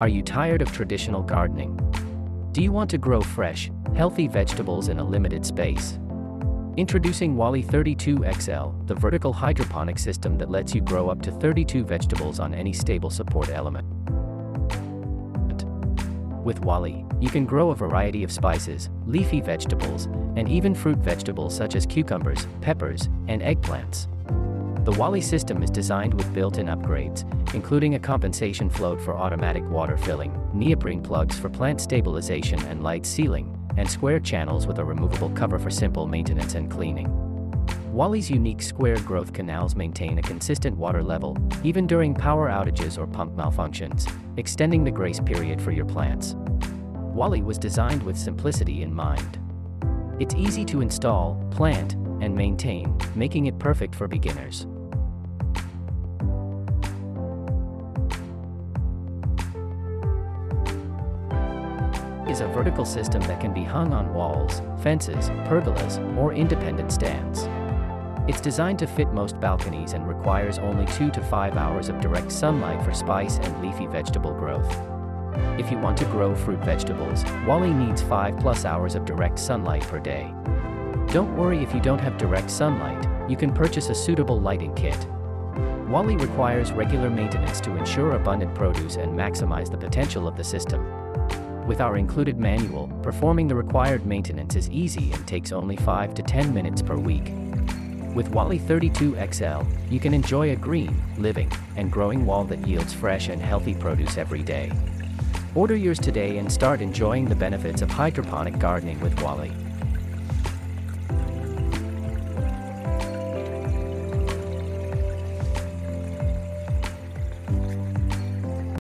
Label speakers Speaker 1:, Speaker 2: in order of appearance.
Speaker 1: Are you tired of traditional gardening? Do you want to grow fresh, healthy vegetables in a limited space? Introducing Wally 32XL, the vertical hydroponic system that lets you grow up to 32 vegetables on any stable support element. With Wally, you can grow a variety of spices, leafy vegetables, and even fruit vegetables such as cucumbers, peppers, and eggplants. The Wally system is designed with built-in upgrades, including a compensation float for automatic water filling, neoprene plugs for plant stabilization and light sealing, and square channels with a removable cover for simple maintenance and cleaning. Wally's unique square growth canals maintain a consistent water level, even during power outages or pump malfunctions, extending the grace period for your plants. Wally was designed with simplicity in mind. It's easy to install, plant, and maintain, making it perfect for beginners. Is a vertical system that can be hung on walls, fences, pergolas, or independent stands. It's designed to fit most balconies and requires only 2 to 5 hours of direct sunlight for spice and leafy vegetable growth. If you want to grow fruit vegetables, Wally needs 5+ hours of direct sunlight per day. Don't worry if you don't have direct sunlight, you can purchase a suitable lighting kit. Wally requires regular maintenance to ensure abundant produce and maximize the potential of the system. With our included manual, performing the required maintenance is easy and takes only 5 to 10 minutes per week. With Wally 32XL, you can enjoy a green, living, and growing wall that yields fresh and healthy produce every day. Order yours today and start enjoying the benefits of hydroponic gardening with Wally.